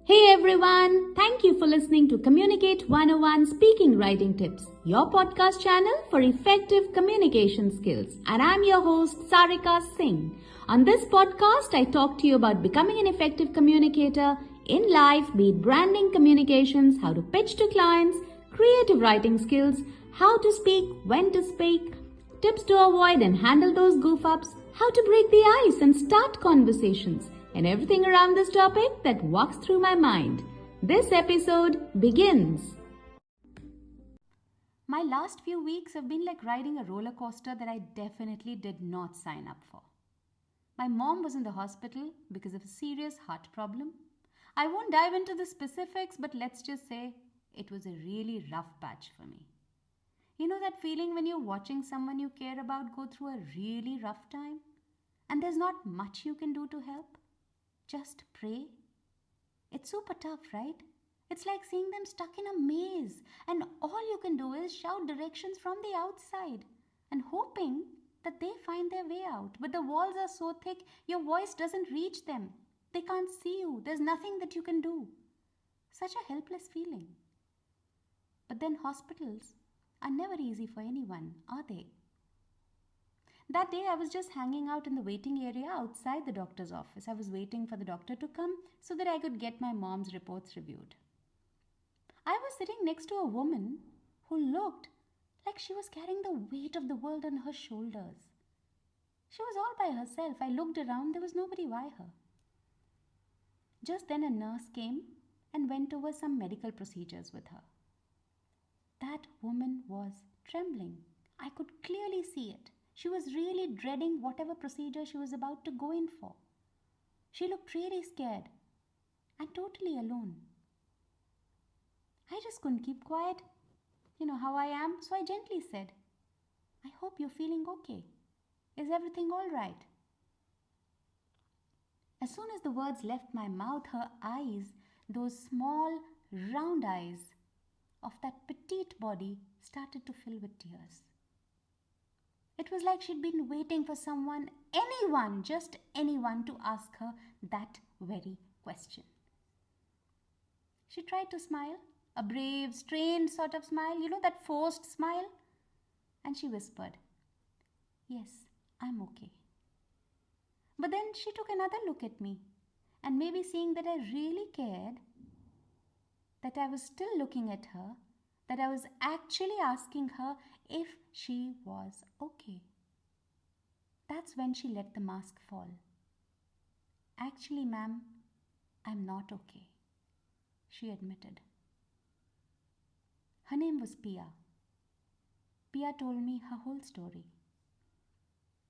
Hey everyone, thank you for listening to Communicate 101 Speaking Writing Tips, your podcast channel for effective communication skills. And I'm your host, Sarika Singh. On this podcast, I talk to you about becoming an effective communicator in life, be it branding, communications, how to pitch to clients, creative writing skills, how to speak, when to speak, tips to avoid and handle those goof-ups, how to break the ice and start conversations, and everything around this topic that walks through my mind. This episode begins. My last few weeks have been like riding a roller coaster that I definitely did not sign up for. My mom was in the hospital because of a serious heart problem. I won't dive into the specifics, but let's just say it was a really rough patch for me. You know that feeling when you're watching someone you care about go through a really rough time and there's not much you can do to help? Just pray. It's super tough, right? It's like seeing them stuck in a maze and all you can do is shout directions from the outside and hoping that they find their way out. But the walls are so thick, your voice doesn't reach them. They can't see you. There's nothing that you can do. Such a helpless feeling. But then hospitals are never easy for anyone, are they? That day I was just hanging out in the waiting area outside the doctor's office. I was waiting for the doctor to come so that I could get my mom's reports reviewed. I was sitting next to a woman who looked like she was carrying the weight of the world on her shoulders. She was all by herself. I looked around, there was nobody by her. Just then a nurse came and went over some medical procedures with her. That woman was trembling. I could clearly see it. She was really dreading whatever procedure she was about to go in for. She looked really scared and totally alone. I just couldn't keep quiet. You know how I am, so I gently said, "I hope you're feeling okay. Is everything all right?" As soon as the words left my mouth, her eyes, those small, round eyes of that petite body, started to fill with tears. It was like she'd been waiting for someone, anyone, just anyone, to ask her that very question. She tried to smile, a brave, strained sort of smile, that forced smile. And she whispered, "Yes, I'm okay." But then she took another look at me, and maybe seeing that I really cared, that I was still looking at her, that I was actually asking her if she was okay. That's when she let the mask fall. "Actually, ma'am, I'm not okay," she admitted. Her name was Pia. Pia told me her whole story.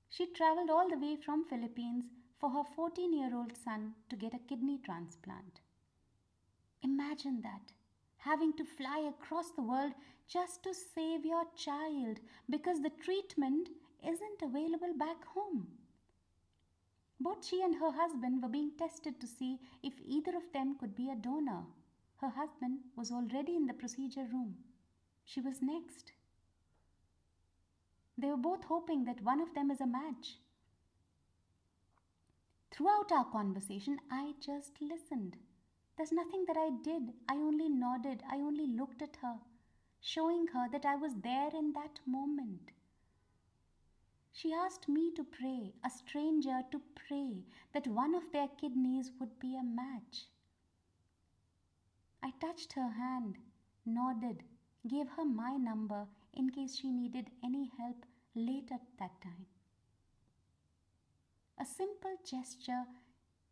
She traveled all the way from Philippines for her 14-year-old son to get a kidney transplant. Imagine that, having to fly across the world just to save your child because the treatment isn't available back home. Both she and her husband were being tested to see if either of them could be a donor. Her husband was already in the procedure room. She was next. They were both hoping that one of them is a match. Throughout our conversation, I just listened. There's nothing that I did. I only nodded. I only looked at her, showing her that I was there in that moment. She asked me to pray, a stranger to pray, that one of their kidneys would be a match. I touched her hand, nodded, gave her my number in case she needed any help late at that time. A simple gesture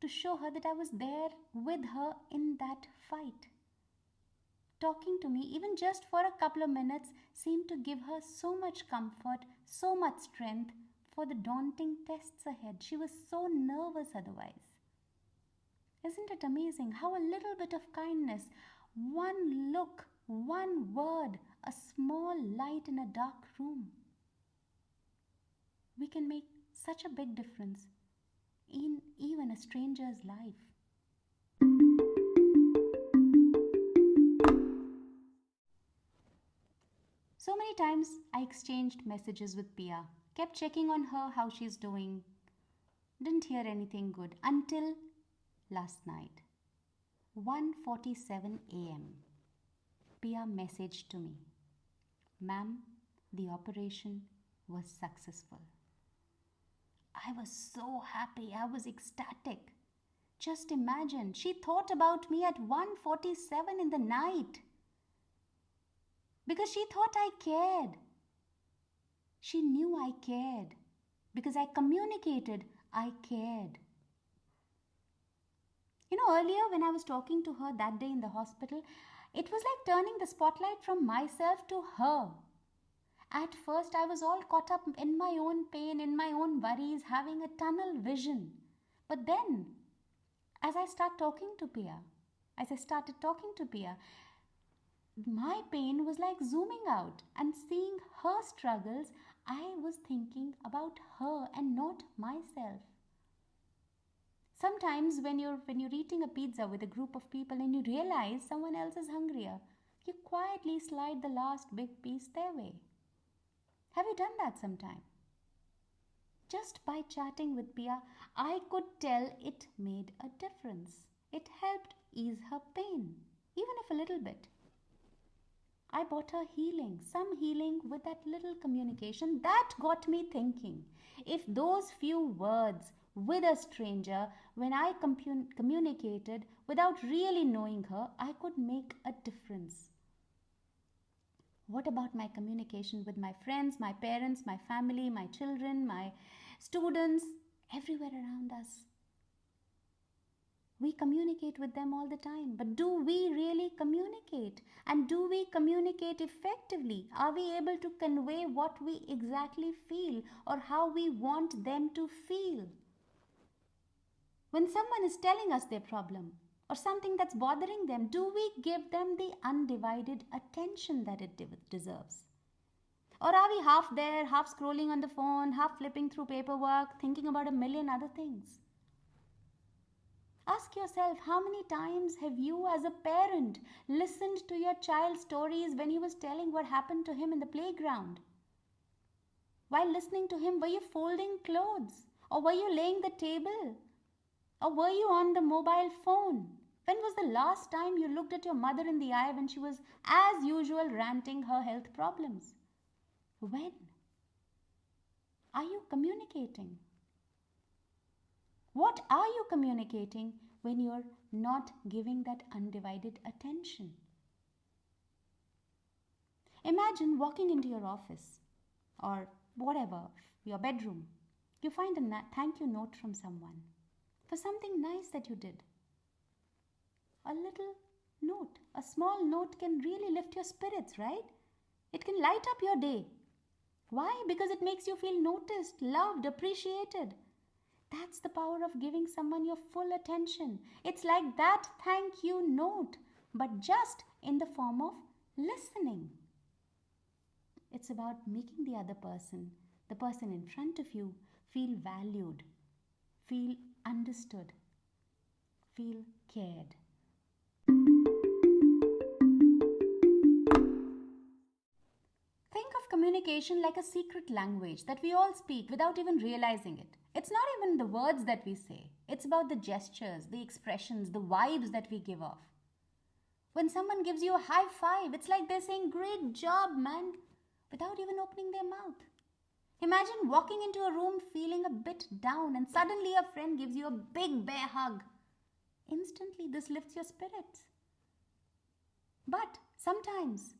to show her that I was there with her in that fight. Talking to me, even just for a couple of minutes, seemed to give her so much comfort, so much strength for the daunting tests ahead. She was so nervous otherwise. Isn't it amazing how a little bit of kindness, one look, one word, a small light in a dark room, we can make such a big difference in even a stranger's life. So many times I exchanged messages with Pia, kept checking on her how she's doing. Didn't hear anything good until last night. 1:47 a.m. Pia messaged to me, "Ma'am, the operation was successful." I was so happy. I was ecstatic. Just imagine, she thought about me at 1:47 in the night because she thought I cared. She knew I cared because I communicated I cared. Earlier when I was talking to her that day in the hospital, it was like turning the spotlight from myself to her. At first, I was all caught up in my own pain, in my own worries, having a tunnel vision. But then, as I started talking to Pia, my pain was like zooming out and seeing her struggles. I was thinking about her and not myself. Sometimes when you're eating a pizza with a group of people and you realize someone else is hungrier, you quietly slide the last big piece their way. Have you done that sometime? Just by chatting with Pia, I could tell it made a difference. It helped ease her pain, even if a little bit. I brought her healing, some healing with that little communication. That got me thinking. If those few words with a stranger, when I communicated without really knowing her, I could make a difference. What about my communication with my friends, my parents, my family, my children, my students, everywhere around us? We communicate with them all the time, but do we really communicate? And do we communicate effectively? Are we able to convey what we exactly feel or how we want them to feel? When someone is telling us their problem or something that's bothering them, do we give them the undivided attention that it deserves? Or are we half there, half scrolling on the phone, half flipping through paperwork, thinking about a million other things? Ask yourself, how many times have you as a parent listened to your child's stories when he was telling what happened to him in the playground? While listening to him, were you folding clothes? Or were you laying the table? Or were you on the mobile phone? When was the last time you looked at your mother in the eye when she was, as usual, ranting her health problems? When? Are you communicating? What are you communicating when you're not giving that undivided attention? Imagine walking into your office or whatever, your bedroom. You find a thank you note from someone for something nice that you did. A little note, a small note can really lift your spirits, right? It can light up your day. Why? Because it makes you feel noticed, loved, appreciated. That's the power of giving someone your full attention. It's like that thank you note, but just in the form of listening. It's about making the other person, the person in front of you, feel valued, feel understood, feel cared. Think of communication like a secret language that we all speak without even realizing it. It's not even the words that we say. It's about the gestures, the expressions, the vibes that we give off. When someone gives you a high five, it's like they're saying, "Great job, man," without even opening their mouth. Imagine walking into a room feeling a bit down and suddenly a friend gives you a big bear hug. Instantly, this lifts your spirits. But sometimes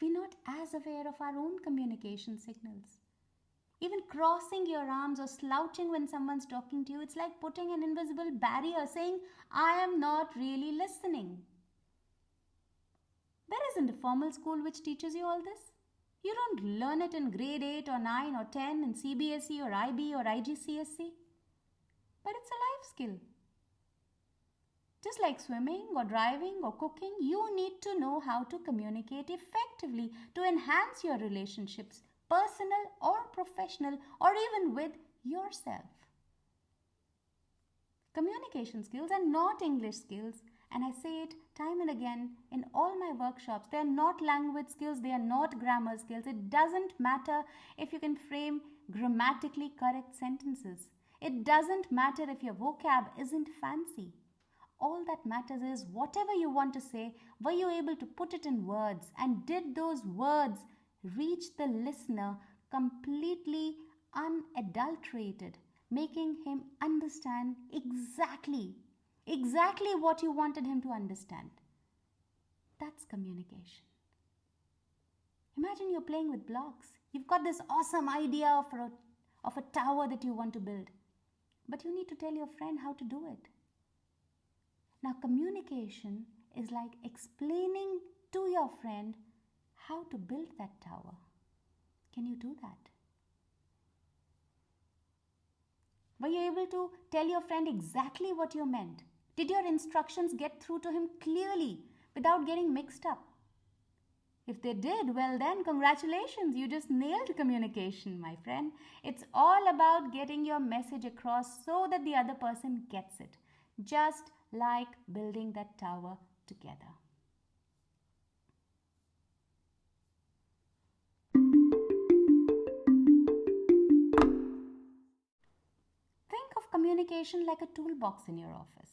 we're not as aware of our own communication signals. Even crossing your arms or slouching when someone's talking to you, it's like putting an invisible barrier saying, "I am not really listening." There isn't a formal school which teaches you all this. You don't learn it in grade 8 or 9 or 10 in CBSE or IB or IGCSE. But it's a life skill. Just like swimming or driving or cooking, you need to know how to communicate effectively to enhance your relationships, personal or professional, or even with yourself. Communication skills are not English skills, and I say it time and again in all my workshops. They are not language skills, they are not grammar skills. It doesn't matter if you can frame grammatically correct sentences. It doesn't matter if your vocab isn't fancy. All that matters is whatever you want to say, were you able to put it in words? And did those words reach the listener completely unadulterated, making him understand exactly what you wanted him to understand? That's communication. Imagine you're playing with blocks. You've got this awesome idea of a tower that you want to build, but you need to tell your friend how to do it. Now, communication is like explaining to your friend how to build that tower. Can you do that? Were you able to tell your friend exactly what you meant? Did your instructions get through to him clearly without getting mixed up? If they did, well then, congratulations, you just nailed communication, my friend. It's all about getting your message across so that the other person gets it, just like building that tower together. Think of communication like a toolbox in your office.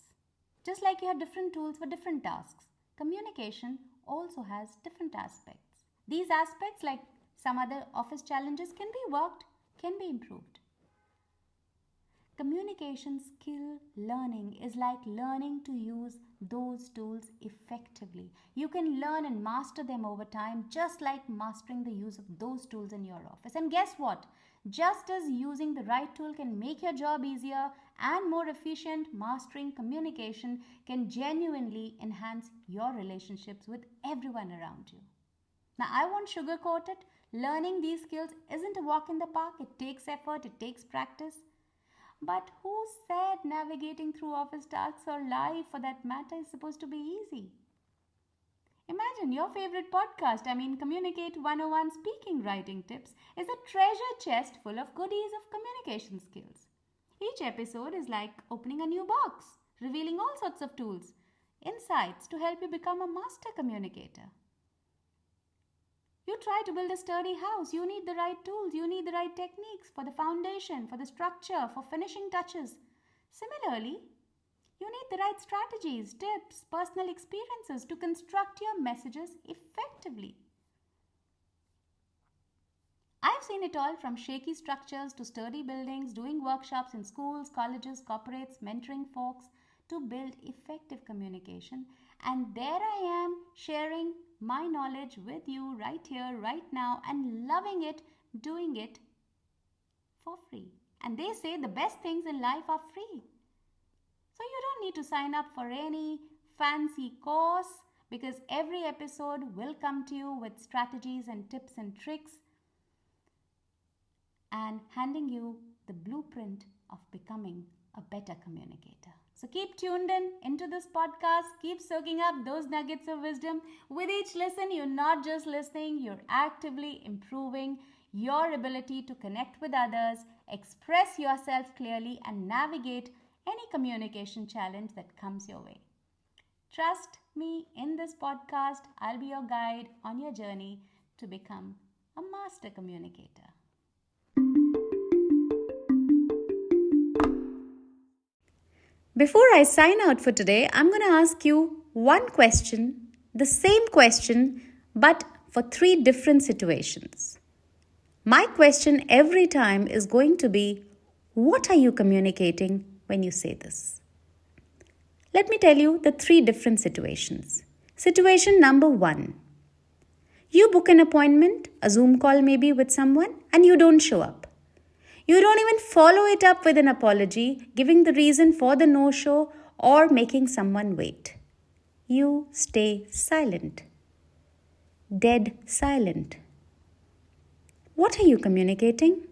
Just like you have different tools for different tasks, communication also has different aspects. These aspects, like some other office challenges, can be worked, can be improved. Communication skill learning is like learning to use those tools effectively. You can learn and master them over time, just like mastering the use of those tools in your office. And guess what? Just as using the right tool can make your job easier and more efficient, mastering communication can genuinely enhance your relationships with everyone around you. Now, I won't sugarcoat it. Learning these skills isn't a walk in the park. It takes effort, it takes practice. But who said navigating through office tasks or life for that matter is supposed to be easy? Imagine your favorite podcast, Communicate 101 Speaking Writing Tips, is a treasure chest full of goodies of communication skills. Each episode is like opening a new box, revealing all sorts of tools, insights to help you become a master communicator. You try to build a sturdy house, you need the right tools, you need the right techniques for the foundation, for the structure, for finishing touches. Similarly, you need the right strategies, tips, personal experiences to construct your messages effectively. I've seen it all, from shaky structures to sturdy buildings, doing workshops in schools, colleges, corporates, mentoring folks to build effective communication. And there I am sharing my knowledge with you right here, right now, and loving it, doing it for free. And they say the best things in life are free. So you don't need to sign up for any fancy course, because every episode will come to you with strategies and tips and tricks and handing you the blueprint of becoming a better communicator. So keep tuned into this podcast. Keep soaking up those nuggets of wisdom. With each listen, you're not just listening, you're actively improving your ability to connect with others, express yourself clearly, and navigate any communication challenge that comes your way. Trust me, in this podcast, I'll be your guide on your journey to become a master communicator. Before I sign out for today, I'm going to ask you one question, the same question, but for 3 different situations. My question every time is going to be, what are you communicating when you say this? Let me tell you the 3 different situations. Situation number 1. You book an appointment, a Zoom call maybe with someone, and you don't show up. You don't even follow it up with an apology, giving the reason for the no-show or making someone wait. You stay silent. Dead silent. What are you communicating?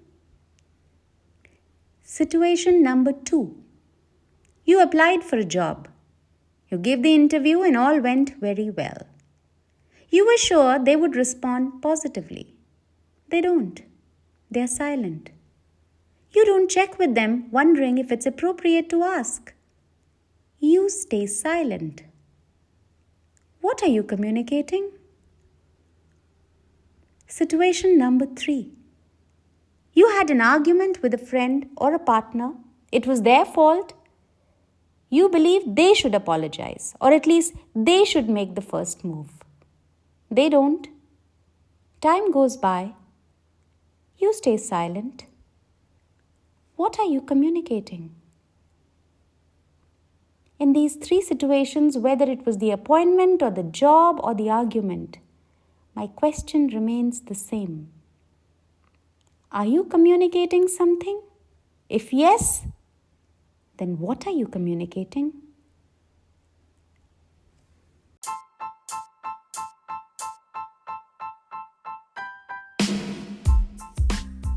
Situation number 2. You applied for a job. You gave the interview and all went very well. You were sure they would respond positively. They don't. They are silent. You don't check with them, wondering if it's appropriate to ask. You stay silent. What are you communicating? Situation number 3. You had an argument with a friend or a partner. It was their fault. You believe they should apologize, or at least they should make the first move. They don't. Time goes by. You stay silent. What are you communicating? In these three situations, whether it was the appointment or the job or the argument, my question remains the same. Are you communicating something? If yes, then what are you communicating?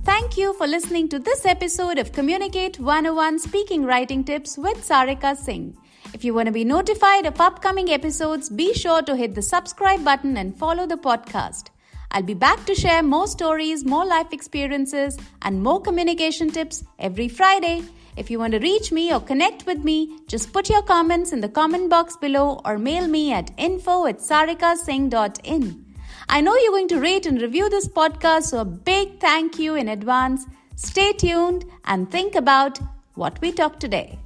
Thank you for listening to this episode of Communicate 101 Speaking Writing Tips with Sarika Singh. If you want to be notified of upcoming episodes, be sure to hit the subscribe button and follow the podcast. I'll be back to share more stories, more life experiences, and more communication tips every Friday. If you want to reach me or connect with me, just put your comments in the comment box below or mail me at info@sarikasingh.in. I know you're going to rate and review this podcast, so a big thank you in advance. Stay tuned and think about what we talked today.